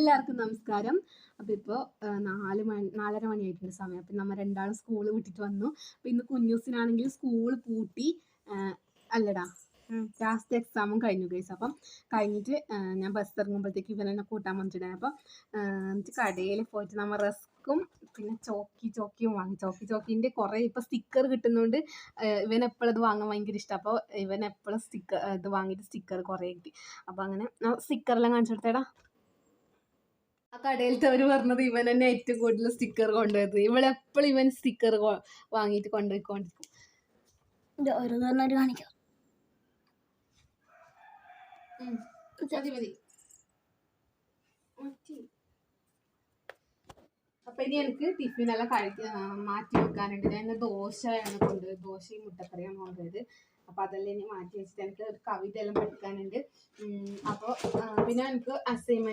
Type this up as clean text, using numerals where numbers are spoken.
എല്ലാവർക്കും നമസ്കാരം. അപ്പോൾ ഇപ്പോൾ 4 മണിയായിട്ടുണ്ട് സമയം. അപ്പം നമ്മൾ രണ്ടാളും സ്കൂൾ വിട്ടിട്ട് വന്നു. അപ്പോൾ ഇന്ന് കുഞ്ഞൂസിനാണെങ്കിൽ സ്കൂൾ പൂട്ടി. അല്ലടാ, ലാസ്റ്റ് എക്സാമും കഴിഞ്ഞു ഗൈസ്. അപ്പം കഴിഞ്ഞിട്ട് ഞാൻ ബസ് ഇറങ്ങുമ്പോഴത്തേക്ക് ഇവനെന്നെ കൂട്ടാൻ വന്നിട്ടുണ്ടായി. അപ്പം എന്നിട്ട് കടയിൽ പോയിട്ട് നമ്മൾ റസ്ക്കും പിന്നെ ചോക്കിയും വാങ്ങി. ചോക്കിൻ്റെ കുറേ ഇപ്പോൾ സ്റ്റിക്കർ കിട്ടുന്നതുകൊണ്ട് ഇവൻ എപ്പോഴും ഇത് വാങ്ങാൻ ഭയങ്കര ഇഷ്ടം. അപ്പോൾ ഇവൻ എപ്പോഴും ഇത് വാങ്ങിയിട്ട് സ്റ്റിക്കർ കുറേ കിട്ടി. അപ്പോൾ അങ്ങനെ സ്റ്റിക്കറെല്ലാം കാണിച്ചു കൊടുത്തേടാ. ആ കടയിലത്തവർ പറഞ്ഞത് ഇവൻ തന്നെ ഏറ്റവും കൂടുതൽ സ്റ്റിക്കർ കൊണ്ടുപോയത്. ഇവളെപ്പോഴും ഇവൻ സ്റ്റിക്കർ വാങ്ങിയിട്ട് കൊണ്ടുപോയിക്കൊണ്ടിരിക്കും. ഓരോന്നോരോന്നായിട്ട് കാണിക്കാം. മതി. അപ്പൊ ഇനി എനിക്ക് ടിഫിനെല്ലാം മാറ്റി വെക്കാനുണ്ട്. ഞാൻ ദോശയാണ് കൊണ്ടുപോയത്. ദോശയും മുട്ടക്കറിയാണ് കൊണ്ടുപോയത്. അപ്പൊ അതെല്ലാം ഇനി മാറ്റി വെച്ചിട്ട് എനിക്ക് ഒരു കവിത എല്ലാം പഠിക്കാനുണ്ട്. അപ്പോൾ പിന്നെ എനിക്ക് അസൈൻമെന്റ്